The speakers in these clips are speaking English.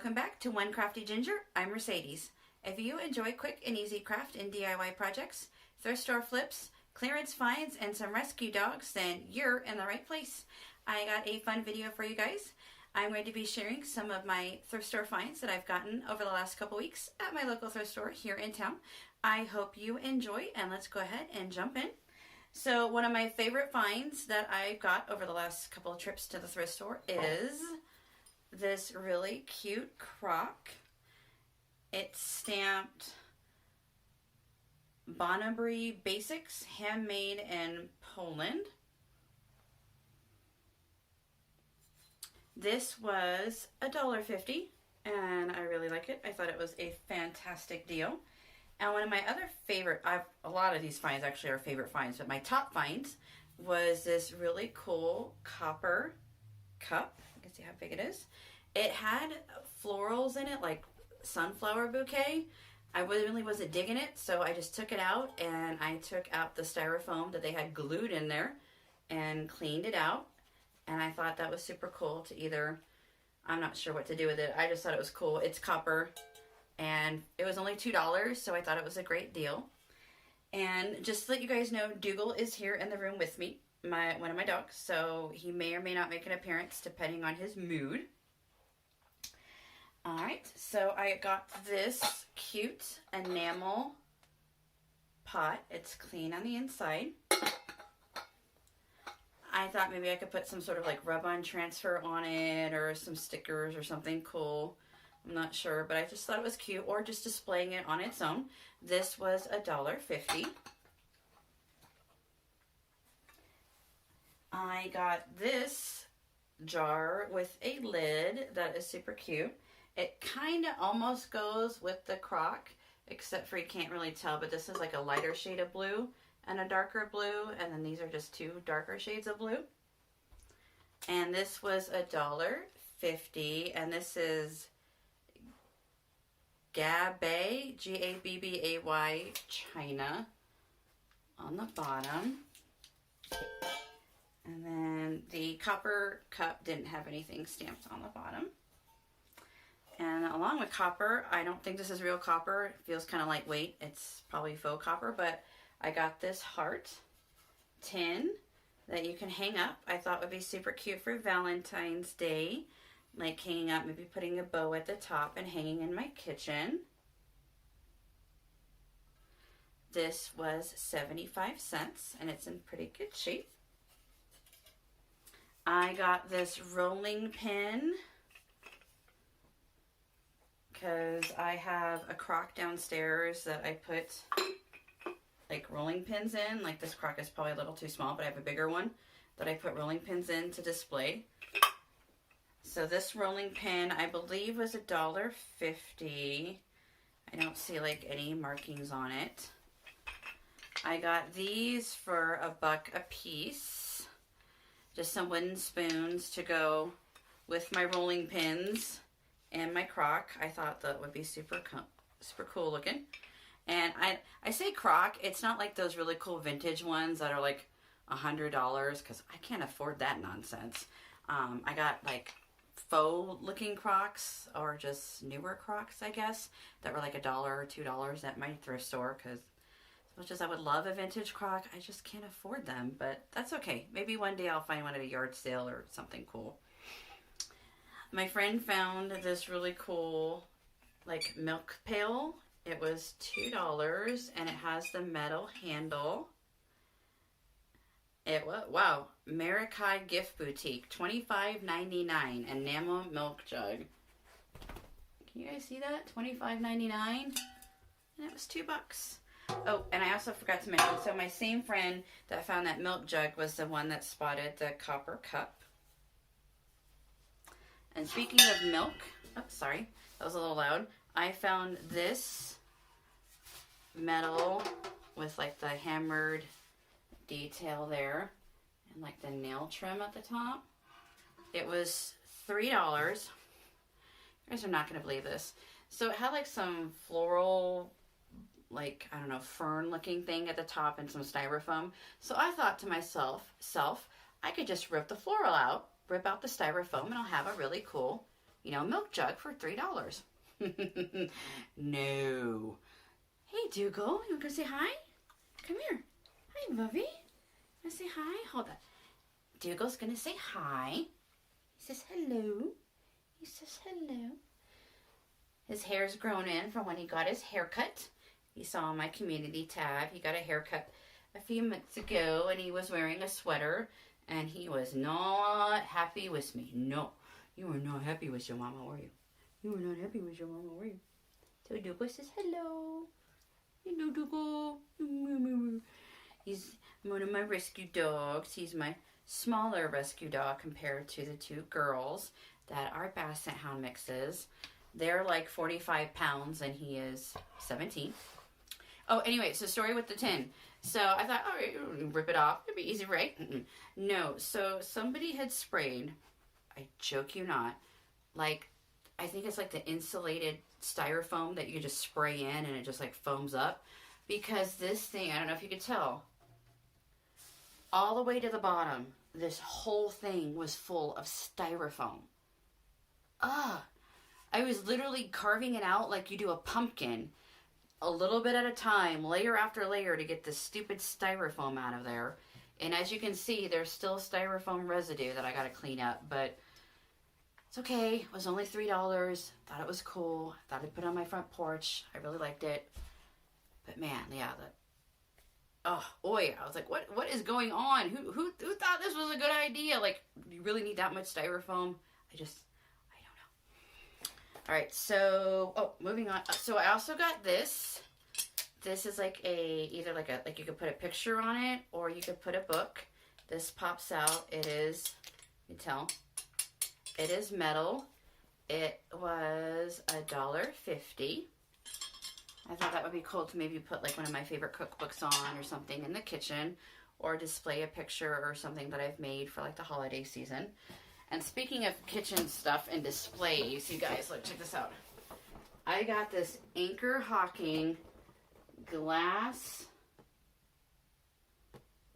welcome back to One Crafty Ginger. I'm Mercedes. If you enjoy quick and easy craft and DIY projects, thrift store flips, clearance finds, and some rescue dogs, then you're in the right place. I got a fun video for you guys. I'm going to be sharing some of my thrift store finds that I've gotten over the last couple weeks at my local thrift store here in town. I hope you enjoy, and let's go ahead and jump in. So one of my favorite finds that I got over the last couple of trips to the thrift store is this really cute crock. It's stamped Bonabri Basics, handmade in Poland. This was $1.50 and I really like it. I thought it was a fantastic deal. And one of my other favorite, a lot of these finds actually are favorite finds, but my top finds was this really cool copper cup. You can see how big it is. It had florals in it, like sunflower bouquet. I really wasn't digging it, so I just took it out and I took out the styrofoam that they had glued in there and cleaned it out. And I thought that was super cool to either, I'm not sure what to do with it. I just thought it was cool. It's copper and it was only $2, so I thought it was a great deal. And just to let you guys know, Dougal is here in the room with me, one of my dogs, so he may or may not make an appearance depending on his mood. Alright, so I got this cute enamel pot. It's clean on the inside. I thought maybe I could put some sort of like rub-on transfer on it or some stickers or something cool. I'm not sure, but I just thought it was cute, or just displaying it on its own. This was $1.50. I got this jar with a lid that is super cute. It kind of almost goes with the crock, except for you can't really tell, but this is like a lighter shade of blue and a darker blue, and then these are just two darker shades of blue. And this was $1.50, and this is Gabbay, Gabbay, China on the bottom. And then the copper cup didn't have anything stamped on the bottom. And along with copper, I don't think this is real copper. It feels kind of lightweight. It's probably faux copper, but I got this heart tin that you can hang up. I thought would be super cute for Valentine's Day. Like hanging up, maybe putting a bow at the top and hanging in my kitchen. This was 75 cents and it's in pretty good shape. I got this rolling pin because I have a crock downstairs that I put like rolling pins in. Like this crock is probably a little too small, but I have a bigger one that I put rolling pins in to display. So this rolling pin, I believe, was $1.50. I don't see like any markings on it. I got these for $1 a piece. Just some wooden spoons to go with my rolling pins and my crock. I thought that would be super cool looking. And I say crock, it's not like those really cool vintage ones that are like $100, because I can't afford that nonsense. I got like faux looking crocks, or just newer crocks, I guess, that were like $1 or $2 at my thrift store, because as much as I would love a vintage crock, I just can't afford them, but that's okay. Maybe one day I'll find one at a yard sale or something cool. My friend found this really cool like milk pail. It was $2 and it has the metal handle. It was, wow, Marikai Gift Boutique, $25.99, enamel milk jug. Can you guys see that? $25.99, and it was $2. Oh, and I also forgot to mention, so my same friend that found that milk jug was the one that spotted the copper cup. And speaking of milk, oh, sorry, that was a little loud. I found this metal with like the hammered detail there and like the nail trim at the top. It was $3. You guys are not going to believe this. So it had like some floral, like, I don't know, fern looking thing at the top and some styrofoam. So I thought to myself, I could just rip the floral out, rip out the styrofoam, and I'll have a really cool milk jug for $3. No. Hey, Dougal, you want to go say hi? Come here. Hi, Bubby. Want to say hi? Hold on. Dougal's going to say hi. He says hello. He says hello. His hair's grown in from when he got his haircut. You saw on my community tab, he got a haircut a few months ago, and he was wearing a sweater, and he was not happy with me. No, you were not happy with your mama, were you? You were not happy with your mama, were you? So Dougal says hello. Hello, Dougal. He's one of my rescue dogs. He's my smaller rescue dog compared to the two girls that are Basset Hound mixes. They're like 45 pounds, and he is 17. Oh, anyway, so story with the tin. So I thought, all right, rip it off. It'd be easy, right? No, so somebody had sprayed, I joke you not, like, I think it's like the insulated styrofoam that you can just spray in and it just like foams up. Because this thing, I don't know if you could tell, all the way to the bottom, this whole thing was full of styrofoam. I was literally carving it out like you do a pumpkin, a little bit at a time, layer after layer, to get this stupid styrofoam out of there. And as you can see, there's still styrofoam residue that I gotta clean up, but it's okay. It was only $3. Thought it was cool. Thought I'd put it on my front porch. I really liked it. But man, yeah, I was like, what is going on? Who thought this was a good idea? Like, you really need that much styrofoam? I don't know. All right, so, moving on. So I also got this. This is like either like you could put a picture on it, or you could put a book. This pops out. It is, you can tell, it is metal. It was $1.50. I thought that would be cool to maybe put like one of my favorite cookbooks on or something in the kitchen, or display a picture or something that I've made for like the holiday season. And speaking of kitchen stuff and displays, you guys, look, check this out. I got this Anchor Hawking glass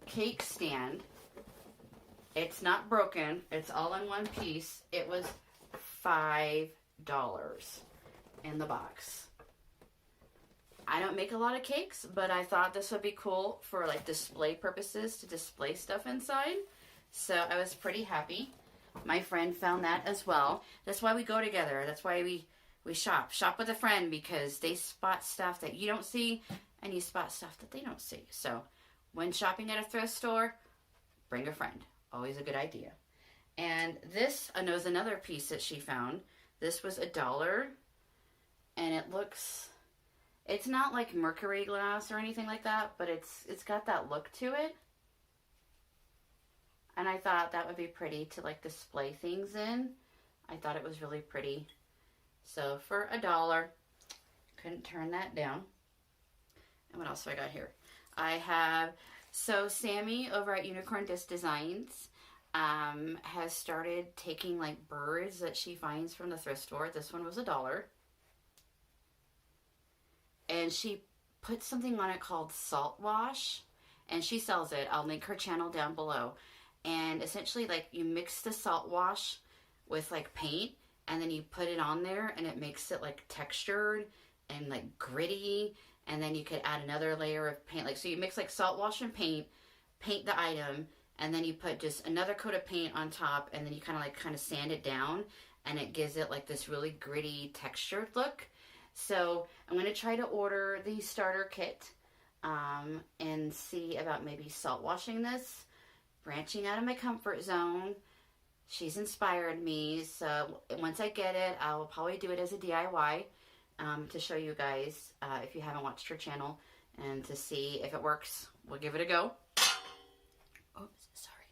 cake stand. It's not broken. It's all in one piece. It was $5 in the box. I don't make a lot of cakes, but I thought this would be cool for like display purposes, to display stuff inside. So I was pretty happy. My friend found that as well. That's why we go together. That's why we shop. Shop with a friend, because they spot stuff that you don't see, and you spot stuff that they don't see. So when shopping at a thrift store, bring a friend. Always a good idea. And this was another piece that she found. This was $1, and it looks, it's not like mercury glass or anything like that, but it's got that look to it. And I thought that would be pretty to like display things in. I thought it was really pretty. So for $1, couldn't turn that down. And what else do I got here? I have, so Sammy over at Unicorn Disc Designs has started taking like birds that she finds from the thrift store. This one was $1. And she put something on it called Salt Wash, and she sells it. I'll link her channel down below. And essentially, like, you mix the salt wash with like paint, and then you put it on there, and it makes it like textured and like gritty. And then you could add another layer of paint. Like, so you mix like salt wash and paint the item, and then you put just another coat of paint on top, and then you kind of sand it down, and it gives it like this really gritty textured look. So I'm going to try to order the starter kit and see about maybe salt washing this, branching out of my comfort zone. She's inspired me, so once I get it, I will probably do it as a DIY to show you guys if you haven't watched her channel, and to see if it works. We'll give it a go. Oops, sorry.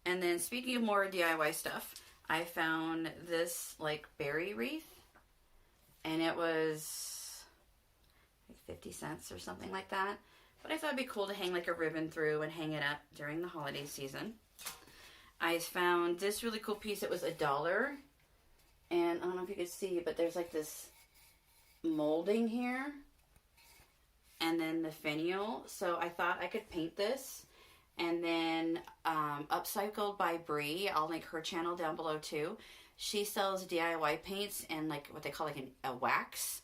And then speaking of more DIY stuff, I found this like berry wreath, and it was like 50 cents or something like that. But I thought it'd be cool to hang like a ribbon through and hang it up during the holiday season. I found this really cool piece. It was $1. And I don't know if you can see, but there's like this molding here. And then the finial. So I thought I could paint this. And then Upcycled by Bree. I'll link her channel down below too. She sells DIY paints and like what they call like a wax,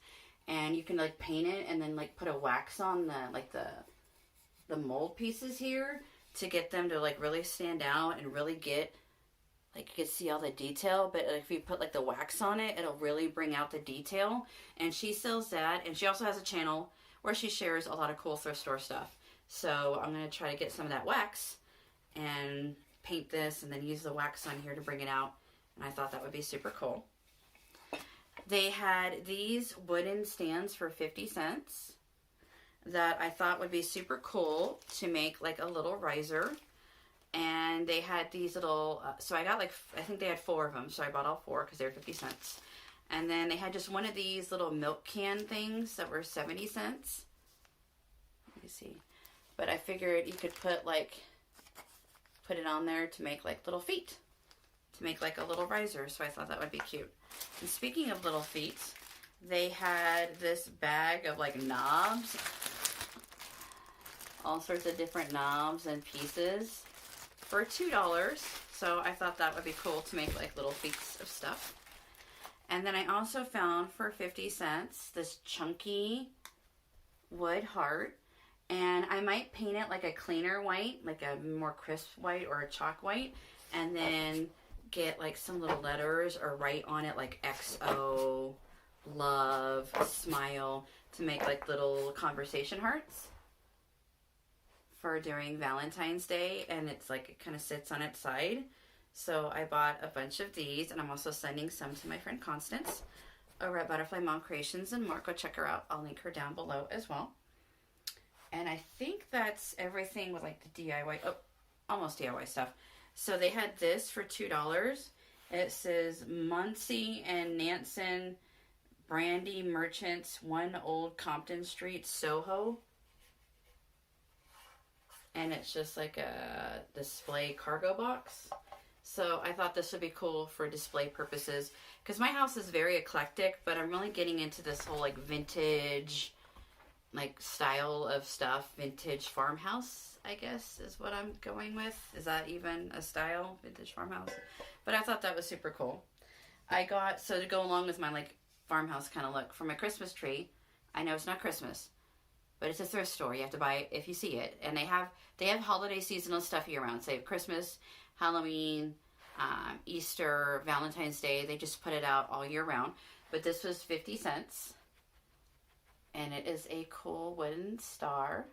and you can like paint it and then like put a wax on the like the mold pieces here to get them to like really stand out and really get like you can see all the detail. But if you put like the wax on it, it'll really bring out the detail. And she sells that, and she also has a channel where she shares a lot of cool thrift store stuff. So I'm going to try to get some of that wax and paint this and then use the wax on here to bring it out. And I thought that would be super cool. They had these wooden stands for 50 cents that I thought would be super cool to make like a little riser. And they had these little, so I got like, I think they had 4 of them. So I bought all 4 because they were 50 cents. And then they had just one of these little milk can things that were 70 cents. Let me see. But I figured you could put it on there to make like little feet. To make like a little riser. So I thought that would be cute. And speaking of little feet, they had this bag of like knobs. All sorts of different knobs and pieces for $2. So I thought that would be cool to make like little feet of stuff. And then I also found for 50 cents this chunky wood heart. And I might paint it like a cleaner white, like a more crisp white or a chalk white. And then get like some little letters or write on it like XO, love, smile to make like little conversation hearts for during Valentine's Day. And it's like it kind of sits on its side. So I bought a bunch of these, and I'm also sending some to my friend Constance over at Butterfly Mom Creations and more. Go check her out. I'll link her down below as well. And I think that's everything with like the DIY, almost DIY stuff. So they had this for $2. It says Muncie and Nansen Brandy Merchants, 1 Old Compton Street, Soho. And it's just like a display cargo box. So I thought this would be cool for display purposes. Because my house is very eclectic, but I'm really getting into this whole like vintage like style of stuff. Vintage farmhouse, I guess, is what I'm going with. Is that even a style? Vintage farmhouse? But I thought that was super cool. I got, so to go along with my like farmhouse kind of look, for my Christmas tree. I know it's not Christmas, but it's a thrift store. You have to buy it if you see it. And they have holiday seasonal stuff year round. Say Christmas, Halloween, Easter, Valentine's Day. They just put it out all year round. But this was 50 cents. And it is a cool wooden star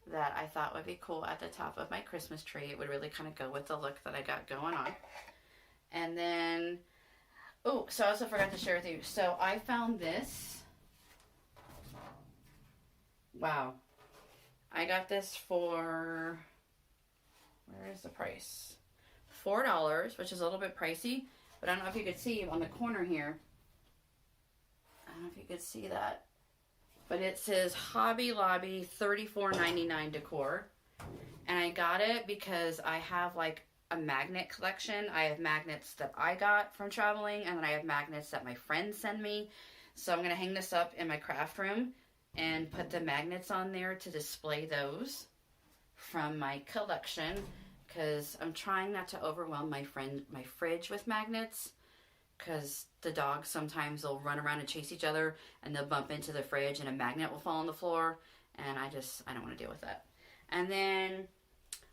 that I thought would be cool at the top of my Christmas tree. It would really kind of go with the look that I got going on. And then, oh, so I also forgot to share with you. So I found this. Wow. I got this for, where is the price? $4, which is a little bit pricey. But I don't know if you could see on the corner here. I don't know if you could see that. But it says Hobby Lobby $34.99 decor. And I got it because I have like a magnet collection. I have magnets that I got from traveling, and then I have magnets that my friends send me. So I'm going to hang this up in my craft room and put the magnets on there to display those from my collection, because I'm trying not to overwhelm my fridge with magnets, because the dogs sometimes will run around and chase each other and they'll bump into the fridge and a magnet will fall on the floor, and I don't want to deal with that. And then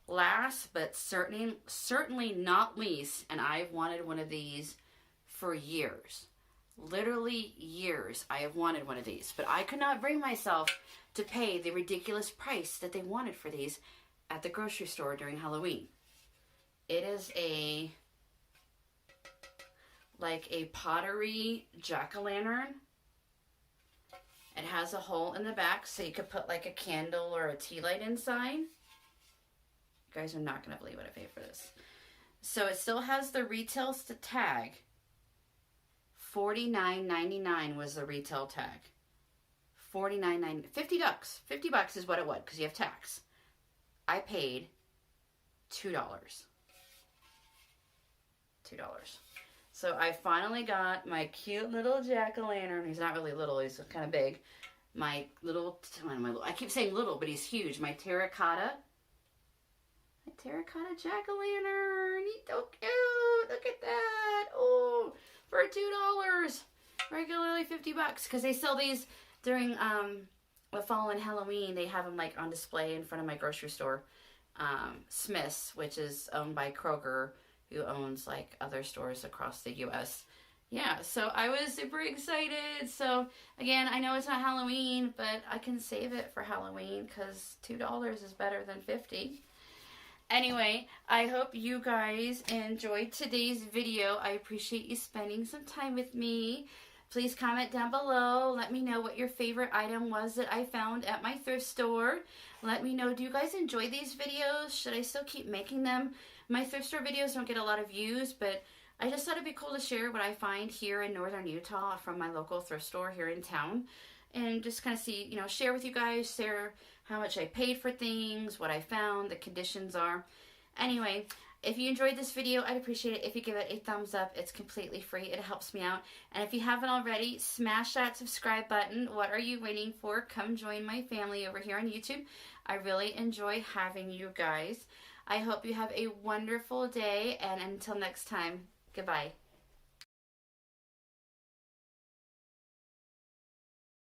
last but certainly not least, and I've wanted one of these for years. Literally years I have wanted one of these, but I could not bring myself to pay the ridiculous price that they wanted for these at the grocery store during Halloween. It is like a pottery jack-o'-lantern. It has a hole in the back so you could put like a candle or a tea light inside. You guys are not going to believe what I paid for this. So it still has the retail tag. $49.99 was the retail tag. $49.99, $50. $50 is what it was because you have tax. I paid $2. So I finally got my cute little jack-o'-lantern. He's not really little, he's kind of big. I keep saying little, but he's huge. My terracotta. A terracotta jack-o'-lantern. He's so cute. Look at that. Oh, for $2. Regularly $50 because they sell these during the fall and Halloween. They have them like on display in front of my grocery store. Smith's, which is owned by Kroger, who owns like other stores across the U.S. Yeah, so I was super excited. So again, I know it's not Halloween, but I can save it for Halloween because $2 is better than $50. Anyway, I hope you guys enjoyed today's video. I appreciate you spending some time with me. Please comment down below. Let me know what your favorite item was that I found at my thrift store. Let me know, do you guys enjoy these videos? Should I still keep making them? My thrift store videos don't get a lot of views, but I just thought it'd be cool to share what I find here in northern Utah from my local thrift store here in town. And just kind of see, you know, share with you guys, share how much I paid for things, what I found, the conditions are. Anyway, if you enjoyed this video, I'd appreciate it if you give it a thumbs up. It's completely free. It helps me out. And if you haven't already, smash that subscribe button. What are you waiting for? Come join my family over here on YouTube. I really enjoy having you guys. I hope you have a wonderful day. And until next time, goodbye.